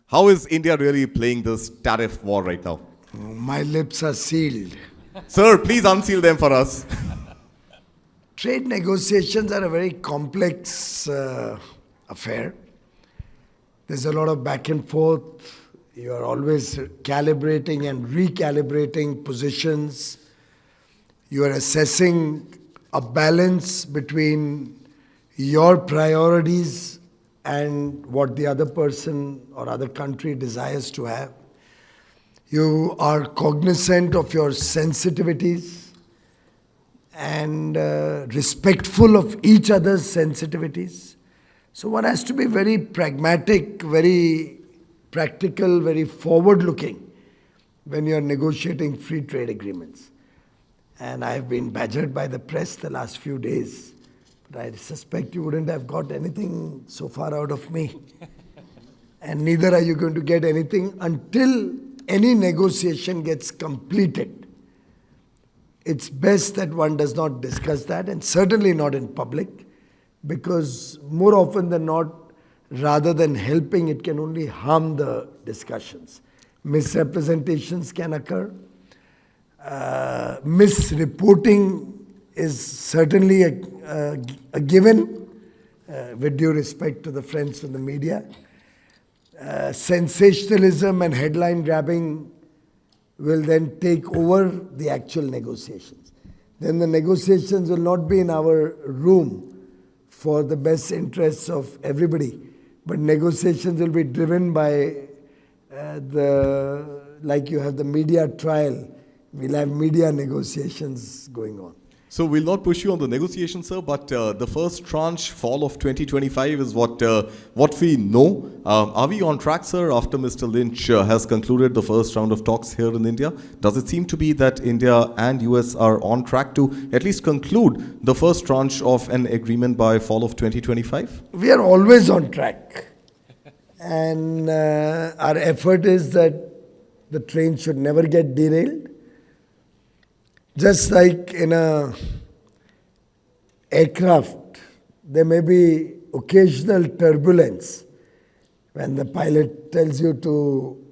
How is India really playing this tariff war right now? My lips are sealed. Sir, please unseal them for us. Trade negotiations are a very complex affair. There's a lot of back and forth. You are always calibrating and recalibrating positions. You are assessing a balance between your priorities and what the other person or other country desires to have. You are cognizant of your sensitivities and respectful of each other's sensitivities. So one has to be very pragmatic, very practical, very forward-looking when you're negotiating free trade agreements. And I've been badgered by the press the last few days, but I suspect you wouldn't have got anything so far out of me. And neither are you going to get anything until any negotiation gets completed. It's best that one does not discuss that, and certainly not in public, because more often than not, rather than helping, it can only harm the discussions. Misrepresentations can occur. Misreporting is certainly a given, with due respect to the friends from the media. Sensationalism and headline grabbing will then take over the actual negotiations. Then the negotiations will not be in our room for the best interests of everybody, but negotiations will be driven by like you have the media trial, we'll have media negotiations going on. So we'll not push you on the negotiation, sir, but the first tranche, fall of 2025, is what we know. Are we on track, sir, after Mr. Lynch has concluded the first round of talks here in India? Does it seem to be that India and US are on track to at least conclude the first tranche of an agreement by fall of 2025? We are always on track. And our effort is that the train should never get derailed. Just like in a aircraft, there may be occasional turbulence when the pilot tells you to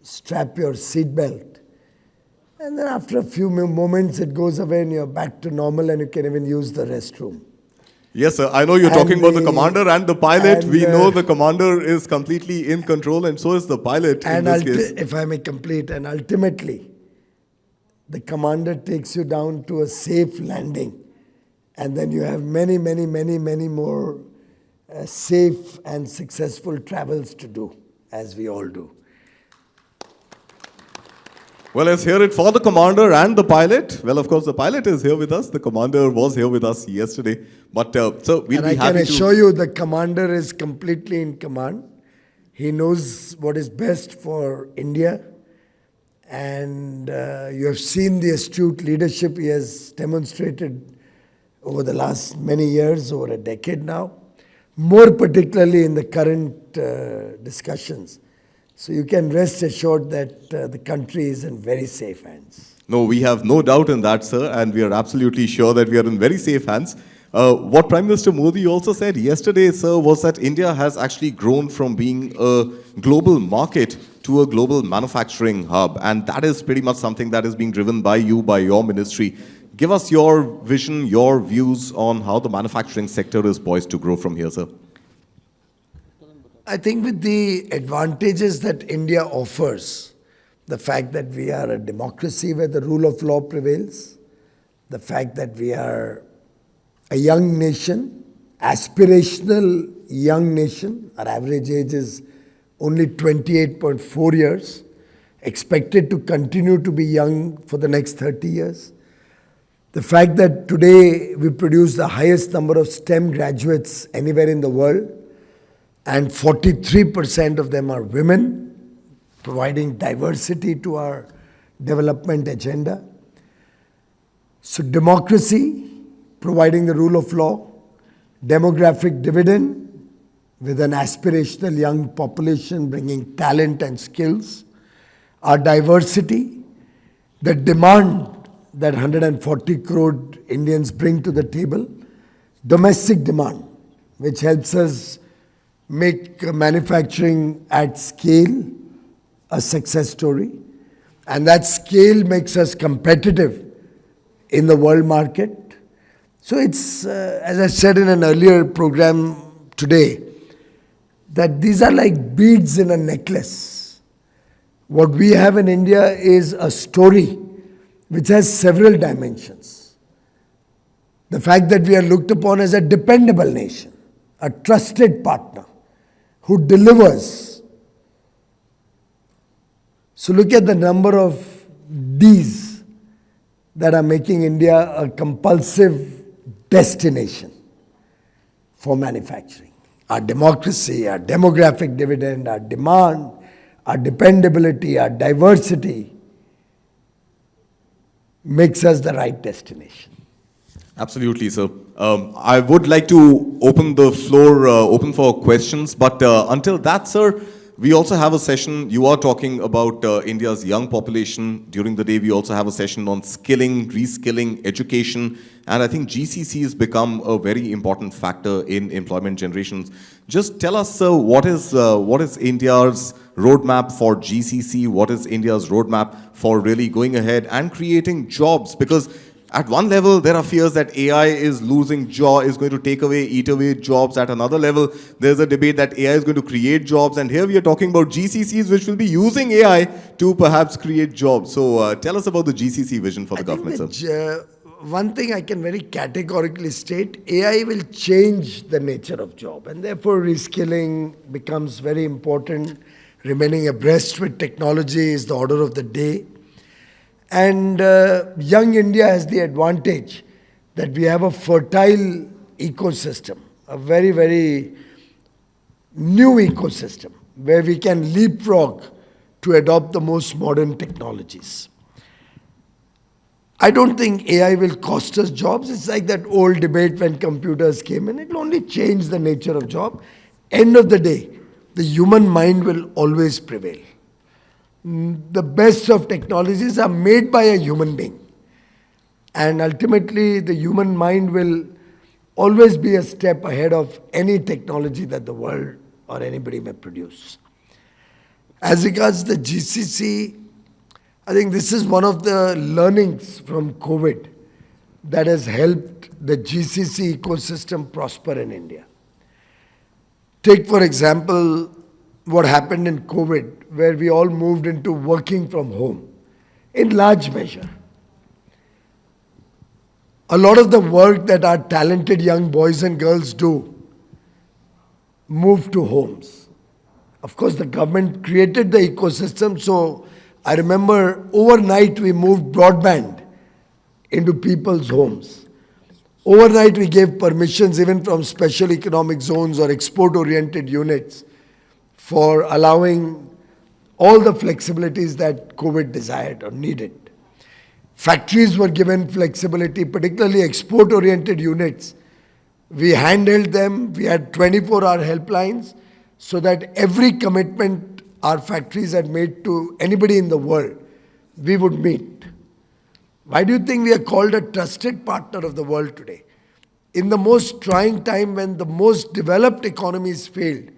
strap your seatbelt. And then after a few moments, it goes away and you're back to normal and you can even use the restroom. Yes, sir. I know you're talking about the commander and the pilot. We know the commander is completely in control, and so is the pilot in this case. If I may complete, and ultimately, the commander takes you down to a safe landing, and then you have many more safe and successful travels to do, as we all do. Well, let's hear it for the commander and the pilot. Well, of course, the pilot is here with us. The commander was here with us yesterday. But, so we'll be happy to... I can assure you the commander is completely in command. He knows what is best for India. And you have seen the astute leadership he has demonstrated over the last many years, over a decade now, more particularly in the current discussions. So you can rest assured that the country is in very safe hands. No, we have no doubt in that, sir, and we are absolutely sure that we are in very safe hands. What Prime Minister Modi also said yesterday, sir, was that India has actually grown from being a global market to a global manufacturing hub, and that is pretty much something that is being driven by you, by your ministry. Give us your vision, your views on how the manufacturing sector is poised to grow from here, sir. I think with the advantages that India offers, the fact that we are a democracy where the rule of law prevails, the fact that we are a young nation, aspirational young nation, our average age is only 28.4 years, expected to continue to be young for the next 30 years. The fact that today we produce the highest number of STEM graduates anywhere in the world, and 43% of them are women, providing diversity to our development agenda. So democracy, providing the rule of law, demographic dividend, with an aspirational young population bringing talent and skills, our diversity, the demand that 140 crore Indians bring to the table, domestic demand, which helps us make manufacturing at scale a success story. And that scale makes us competitive in the world market. So it's, as I said in an earlier program today, that these are like beads in a necklace. What we have in India is a story which has several dimensions. The fact that we are looked upon as a dependable nation, a trusted partner who delivers. So look at the number of Ds that are making India a compulsive destination for manufacturing. Our democracy, our demographic dividend, our demand, our dependability, our diversity makes us the right destination. Absolutely, sir. I would like to open the floor open for questions, but until that, sir, we also have a session. You are talking about India's young population. During the day, we also have a session on skilling, reskilling, education, and I think GCC has become a very important factor in employment generations. Just tell us, sir, what is India's roadmap for GCC? What is India's roadmap for really going ahead and creating jobs? Because at one level, there are fears that AI is losing is going to eat away jobs. At another level, there's a debate that AI is going to create jobs. And here we are talking about GCCs, which will be using AI to perhaps create jobs. So tell us about the GCC vision for the government, sir. One thing I can very categorically state, AI will change the nature of job. And therefore, reskilling becomes very important. Remaining abreast with technology is the order of the day. And young India has the advantage that we have a fertile ecosystem, a very, very new ecosystem where we can leapfrog to adopt the most modern technologies. I don't think AI will cost us jobs. It's like that old debate when computers came in. It will only change the nature of job. End of the day, the human mind will always prevail. The best of technologies are made by a human being. And ultimately, the human mind will always be a step ahead of any technology that the world or anybody may produce. As regards the GCC, I think this is one of the learnings from COVID that has helped the GCC ecosystem prosper in India. Take, for example, what happened in COVID, where we all moved into working from home in large measure. A lot of the work that our talented young boys and girls do moved to homes. Of course, the government created the ecosystem, so I remember overnight we moved broadband into people's homes. Overnight we gave permissions even from special economic zones or export-oriented units for allowing all the flexibilities that COVID desired or needed. Factories were given flexibility, particularly export-oriented units. We handheld them. We had 24-hour helplines so that every commitment our factories had made to anybody in the world, we would meet. Why do you think we are called a trusted partner of the world today? In the most trying time when the most developed economies failed,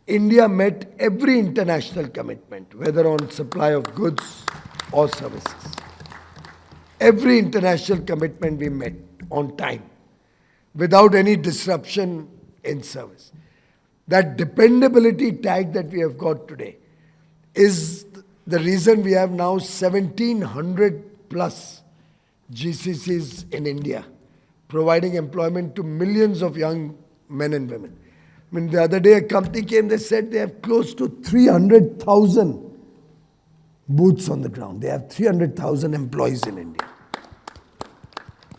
India met every international commitment, whether on supply of goods or services. Every international commitment we met on time, without any disruption in service. That dependability tag that we have got today is the reason we have now 1,700 plus GCCs in India, providing employment to millions of young men and women. I mean, the other day a company came, they said they have close to 300,000 boots on the ground. They have 300,000 employees in India.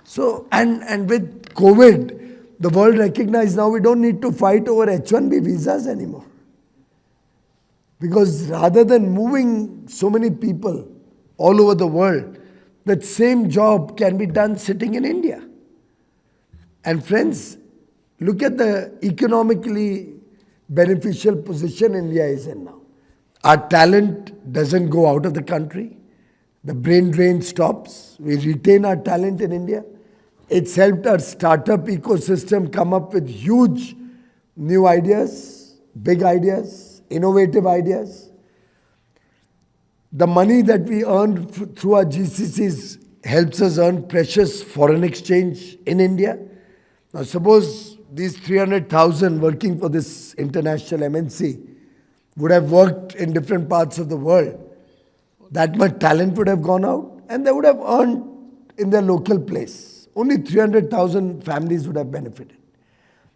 So, and with COVID, the world recognized now we don't need to fight over H-1B visas anymore. Because rather than moving so many people all over the world, that same job can be done sitting in India. And friends, look at the economically beneficial position India is in now. Our talent doesn't go out of the country. The brain drain stops. We retain our talent in India. It's helped our startup ecosystem come up with huge new ideas. big ideas, innovative ideas. The money that we earn through our GCCs helps us earn precious foreign exchange in India. Now, suppose these 300,000 working for this international MNC would have worked in different parts of the world. That much talent would have gone out and they would have earned in their local place. Only 300,000 families would have benefited.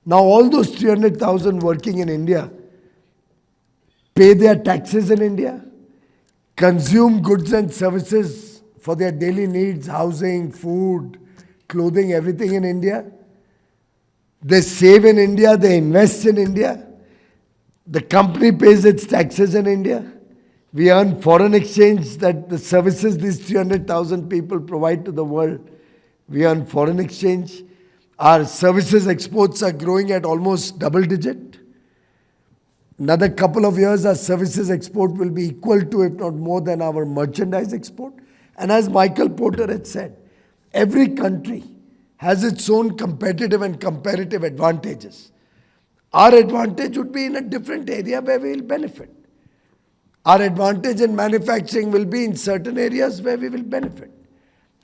Now, all those 300,000 working in India pay their taxes in India, consume goods and services for their daily needs, housing, food, clothing, everything in India. They save in India, they invest in India. The company pays its taxes in India. We earn foreign exchange, that the services these 300,000 people provide to the world, we earn foreign exchange. Our services exports are growing at almost double digit. Another couple of years, our services export will be equal to, if not more than, our merchandise export. And as Michael Porter had said, every country has its own competitive and comparative advantages. Our advantage would be in a different area where we will benefit. Our advantage in manufacturing will be in certain areas where we will benefit.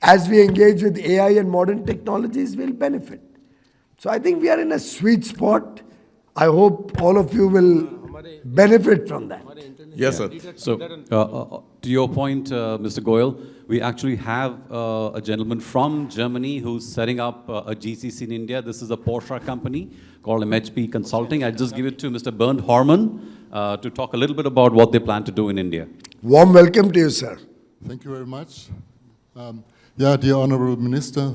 As we engage with AI and modern technologies, we'll benefit. So I think we are in a sweet spot. I hope all of you will benefit from that. Yes, sir. So, to your point, Mr. Goyal, we actually have a gentleman from Germany who's setting up a GCC in India. This is a Porsche company called MHP Consulting. I just give it to Mr. Bernd Horman to talk a little bit about what they plan to do in India. Warm welcome to you, sir. Thank you very much. Dear Honorable Minister,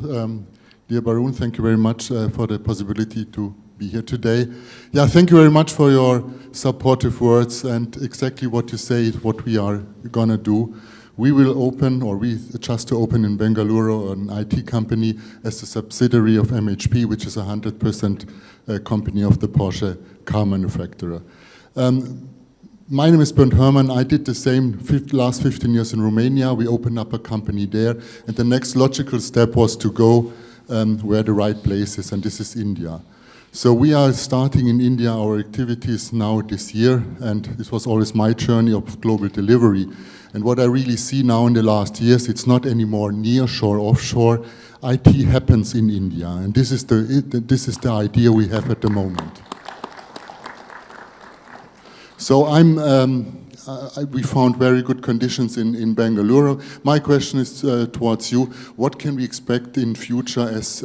dear Barun, thank you very much for the possibility to be here today. Thank you very much for your supportive words, and exactly what you say is what we are going to do. We will open, or we just to open in Bengaluru, an IT company as a subsidiary of MHP, which is a 100% company of the Porsche car manufacturer. My name is Bernd Hermann. I did the same last 15 years in Romania. We opened up a company there, and the next logical step was to go where the right place is, and this is India. So we are starting in India our activities now this year, and this was always my journey of global delivery. And what I really see now in the last years, it's not anymore nearshore, offshore. IT happens in India, and this is the idea we have at the moment. So we found very good conditions in Bengaluru. My question is towards you. What can we expect in future as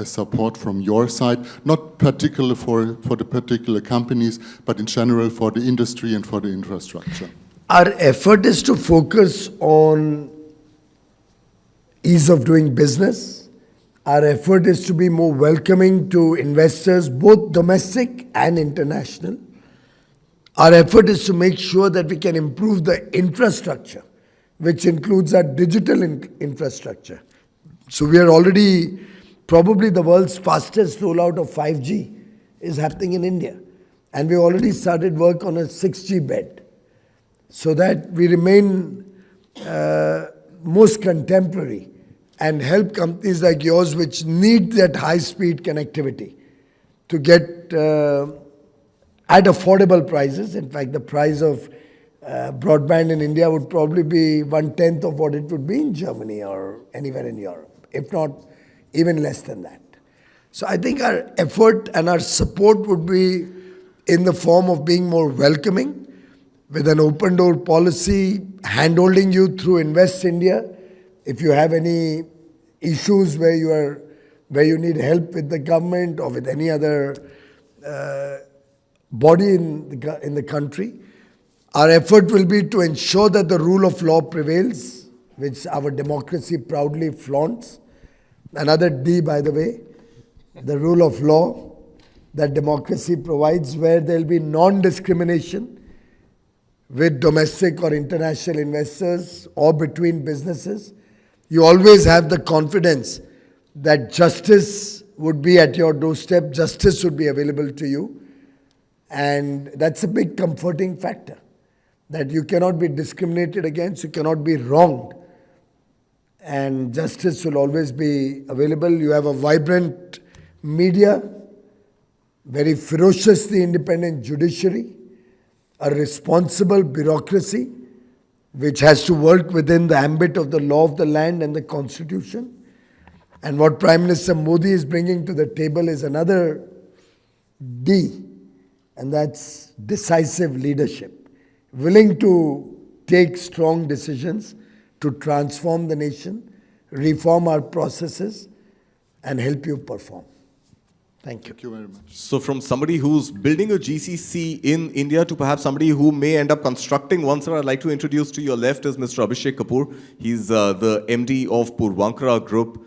support from your side? Not particularly for the particular companies, but in general for the industry and for the infrastructure. Our effort is to focus on ease of doing business. Our effort is to be more welcoming to investors, both domestic and international. Our effort is to make sure that we can improve the infrastructure, which includes our digital infrastructure. So we are already, probably the world's fastest rollout of 5G is happening in India. And we already started work on a 6G bed, so that we remain most contemporary and help companies like yours which need that high-speed connectivity to get at affordable prices. In fact, the price of broadband in India would probably be 1/10 of what it would be in Germany or anywhere in Europe, if not even less than that. So I think our effort and our support would be in the form of being more welcoming, with an open door policy, handholding you through Invest India. If you have any issues where you need help with the government or with any other body in the country, our effort will be to ensure that the rule of law prevails, which our democracy proudly flaunts. Another D, by the way, the rule of law that democracy provides, where there will be non-discrimination with domestic or international investors or between businesses. You always have the confidence that justice would be at your doorstep, justice would be available to you. And that's a big comforting factor, that you cannot be discriminated against, you cannot be wronged, and justice will always be available. You have a vibrant media. very ferociously independent judiciary, a responsible bureaucracy which has to work within the ambit of the law of the land and the constitution. And what Prime Minister Modi is bringing to the table is another D, and that's decisive leadership. Willing to take strong decisions to transform the nation, reform our processes, and help you perform. Thank you. Thank you very much. So from somebody who's building a GCC in India to perhaps somebody who may end up constructing one, sir, I'd like to introduce to your left is Mr. Abhishek Kapoor. He's the MD of Purvankara Group,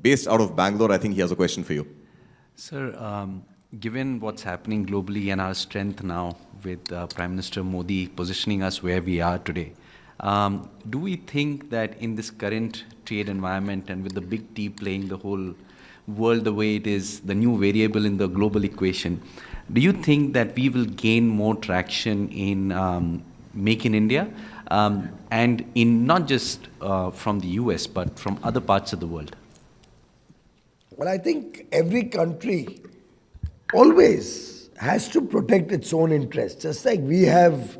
based out of Bangalore. I think he has a question for you. Sir, given what's happening globally and our strength now with Prime Minister Modi positioning us where we are today, do we think that in this current trade environment and with the big T playing the whole world the way it is, the new variable in the global equation, do you think that we will gain more traction in Make in India and in not just from the US but from other parts of the world? Well, I think every country always has to protect its own interests. Just like we have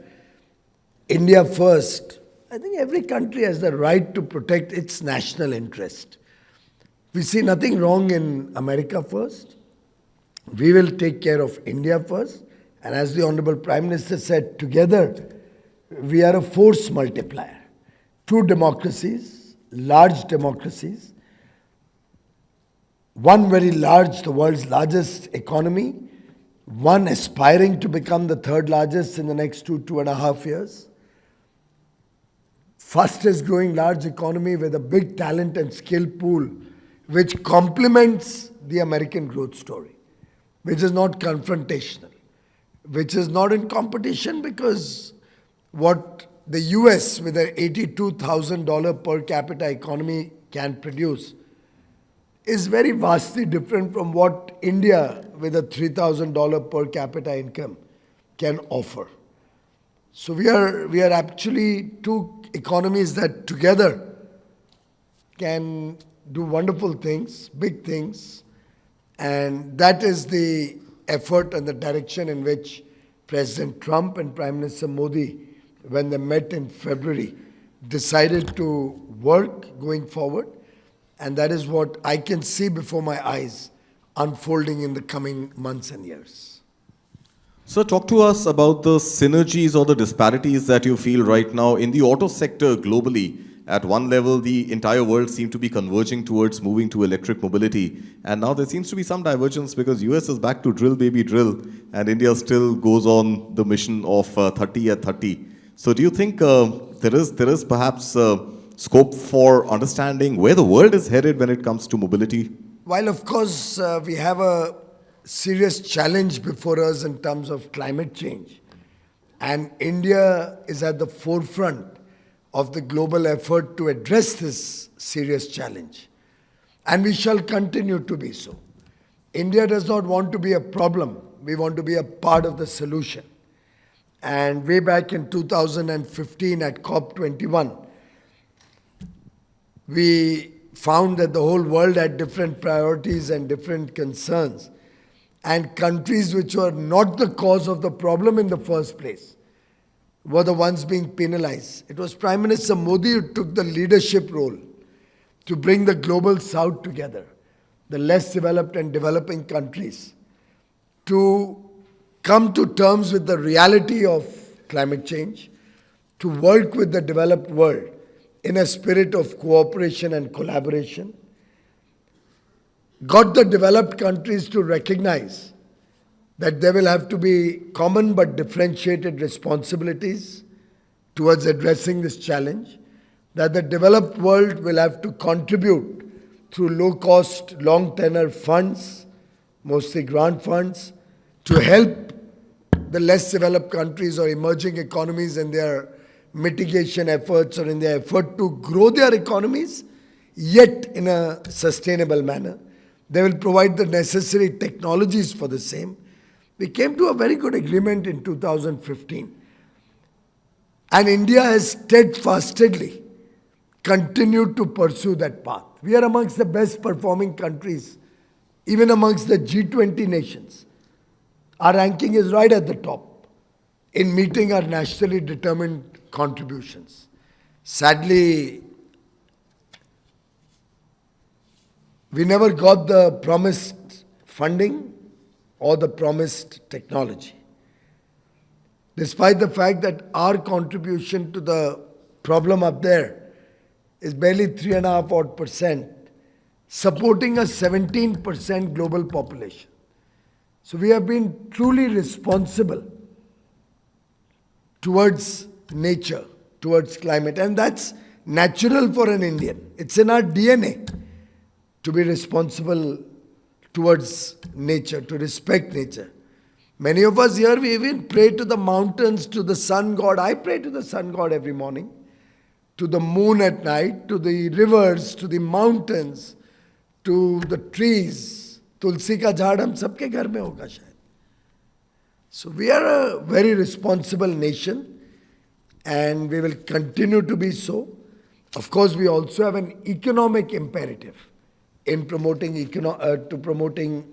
India first, I think every country has the right to protect its national interest. We see nothing wrong in America first. We will take care of India first. And as the Honorable Prime Minister said, together we are a force multiplier. Two democracies, large democracies, one very large, the world's largest economy, one aspiring to become the third largest in the next 2.5 years. Fastest growing large economy with a big talent and skill pool, which complements the American growth story, which is not confrontational, which is not in competition, because what the US with an $82,000 per capita economy can produce is very vastly different from what India with a $3,000 per capita income can offer. So we are actually two economies that together can do wonderful things, big things, and that is the effort and the direction in which President Trump and Prime Minister Modi, when they met in February, decided to work going forward. And that is what I can see before my eyes unfolding in the coming months and years. Sir, talk to us about the synergies or the disparities that you feel right now in the auto sector globally. At one level, the entire world seemed to be converging towards moving to electric mobility. And now there seems to be some divergence because US is back to drill, baby, drill. And India still goes on the mission of 30 at 30. So do you think there is perhaps scope for understanding where the world is headed when it comes to mobility? While, of course, we have a serious challenge before us in terms of climate change, and India is at the forefront of the global effort to address this serious challenge, and we shall continue to be so. India does not want to be a problem. We want to be a part of the solution. And way back in 2015 at COP21, we found that the whole world had different priorities and different concerns. And countries which were not the cause of the problem in the first place were the ones being penalized. It was Prime Minister Modi who took the leadership role to bring the global south together, the less developed and developing countries, to come to terms with the reality of climate change, to work with the developed world in a spirit of cooperation and collaboration, got the developed countries to recognize that there will have to be common but differentiated responsibilities towards addressing this challenge, that the developed world will have to contribute through low-cost, long-tenor funds, mostly grant funds, to help the less developed countries or emerging economies in their mitigation efforts or in their effort to grow their economies, yet in a sustainable manner. They will provide the necessary technologies for the same. We came to a very good agreement in 2015. And India has steadfastly continued to pursue that path. We are amongst the best performing countries, even amongst the G20 nations, our ranking is right at the top in meeting our nationally determined contributions. Sadly, we never got the promised funding or the promised technology. Despite the fact that our contribution to the problem up there is barely 3.5%, supporting a 17% global population. So we have been truly responsible towards nature, towards climate, and that's natural for an Indian. It's in our DNA to be responsible towards nature, to respect nature. Many of us here, we even pray to the mountains, to the sun god. I pray to the sun god every morning, to the moon at night, to the rivers, to the mountains, to the trees. तुलसी का झाड़ हम सबके घर में होगा शायद. So we are a very responsible nation and we will continue to be so. Of course, we also have an economic imperative in promoting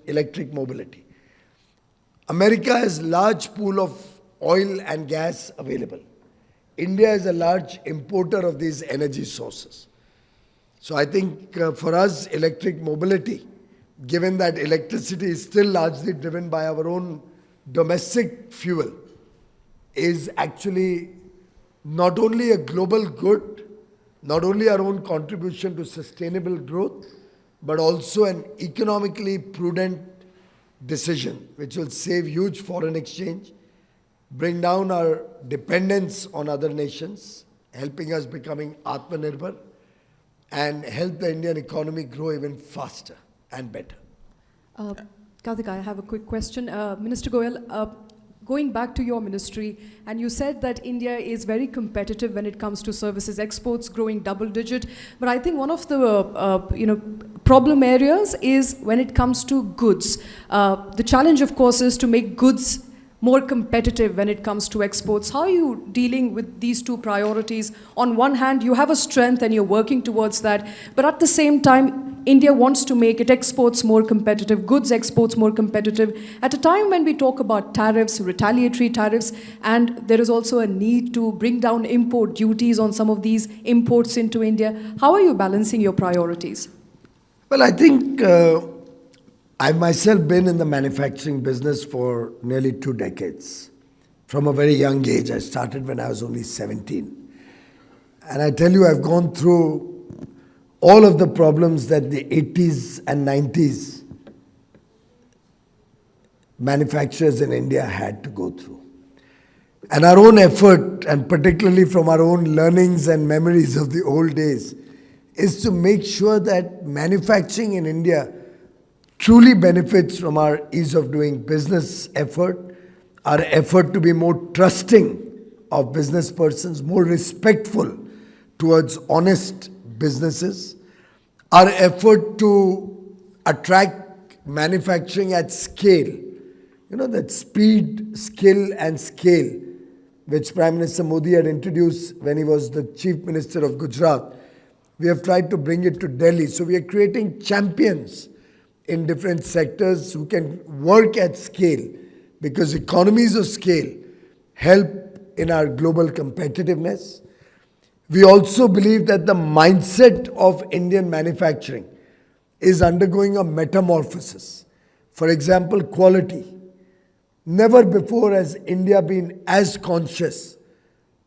electric mobility. America has large pool of oil and gas available. India is a large importer of these energy sources. So I think for us, electric mobility, given that electricity is still largely driven by our own domestic fuel, is actually not only a global good, not only our own contribution to sustainable growth, but also an economically prudent decision which will save huge foreign exchange, bring down our dependence on other nations, helping us becoming Atmanirbhar, and help the Indian economy grow even faster and better. Karthik, I have a quick question. Minister Goyal, going back to your ministry, and you said that India is very competitive when it comes to services exports, growing double digit. But I think one of the problem areas is when it comes to goods. The challenge, of course, is to make goods more competitive when it comes to exports. How are you dealing with these two priorities? On one hand, you have a strength and you're working towards that, but at the same time, India wants to make its exports more competitive, goods exports more competitive, at a time when we talk about tariffs, retaliatory tariffs, and there is also a need to bring down import duties on some of these imports into India. How are you balancing your priorities? Well, I think I've myself been in the manufacturing business for nearly 2 decades. From a very young age, I started when I was only 17. And I tell you, I've gone through all of the problems that the 80s and 90s manufacturers in India had to go through. And our own effort, and particularly from our own learnings and memories of the old days, is to make sure that manufacturing in India truly benefits from our ease of doing business effort, our effort to be more trusting of business persons, more respectful towards honest businesses, our effort to attract manufacturing at scale. You know, that speed, skill and scale which Prime Minister Modi had introduced when he was the Chief Minister of Gujarat. We have tried to bring it to Delhi. So we are creating champions in different sectors who can work at scale, because economies of scale help in our global competitiveness. We also believe that the mindset of Indian manufacturing is undergoing a metamorphosis. For example, quality. Never before has India been as conscious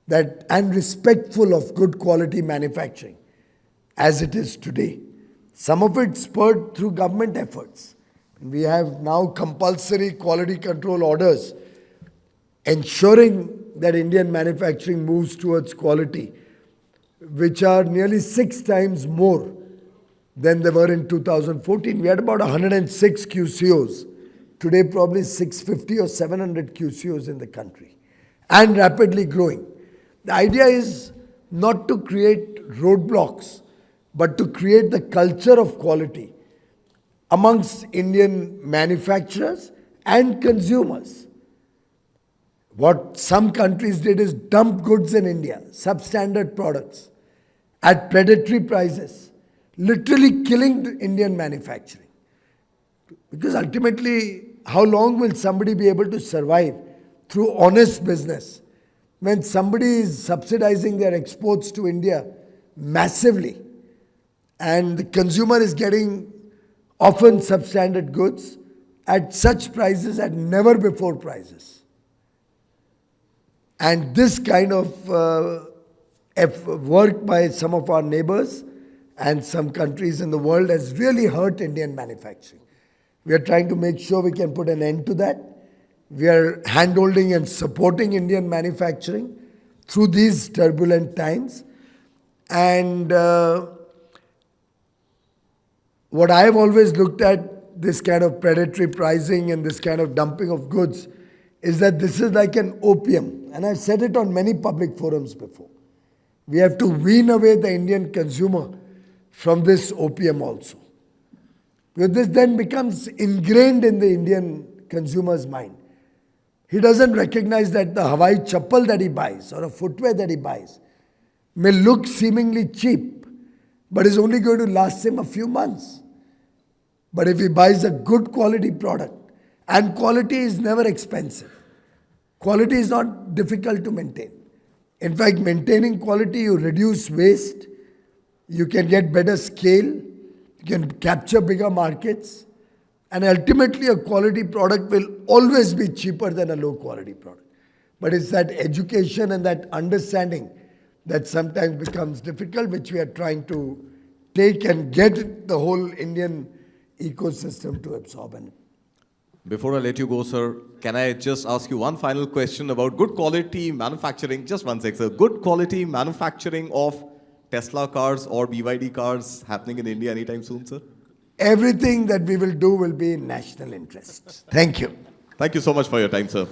that and respectful of good quality manufacturing as it is today. Some of it spurred through government efforts. We have now compulsory quality control orders ensuring that Indian manufacturing moves towards quality, which are nearly 6 times more than they were in 2014. We had about 106 QCOs. Today, probably 650 or 700 QCOs in the country, and rapidly growing. The idea is not to create roadblocks, but to create the culture of quality amongst Indian manufacturers and consumers. What some countries did is dump goods in India, substandard products, at predatory prices, literally killing Indian manufacturing. Because ultimately, how long will somebody be able to survive through honest business when somebody is subsidizing their exports to India massively and the consumer is getting often substandard goods at such prices at never before prices. And this kind of work by some of our neighbors and some countries in the world has really hurt Indian manufacturing. We are trying to make sure we can put an end to that. We are hand-holding and supporting Indian manufacturing through these turbulent times. And what I have always looked at, this kind of predatory pricing and this kind of dumping of goods, is that this is like an opium. And I've said it on many public forums before. We have to wean away the Indian consumer from this opium also. Because this then becomes ingrained in the Indian consumer's mind. He doesn't recognize that the Hawaii chappal that he buys or a footwear that he buys may look seemingly cheap, but is only going to last him a few months. But if he buys a good quality product, and quality is never expensive. Quality is not difficult to maintain. In fact, maintaining quality, you reduce waste, you can get better scale, you can capture bigger markets, and ultimately a quality product will always be cheaper than a low quality product. But it's that education and that understanding that sometimes becomes difficult, which we are trying to take and get the whole Indian ecosystem to absorb. And Before I let you go, sir, can I just ask you one final question about good quality manufacturing? Just one sec, sir. Good quality manufacturing of Tesla cars or BYD cars happening in India anytime soon, sir? everything that we will do will be in national interest. Thank you. Thank you so much for your time, sir.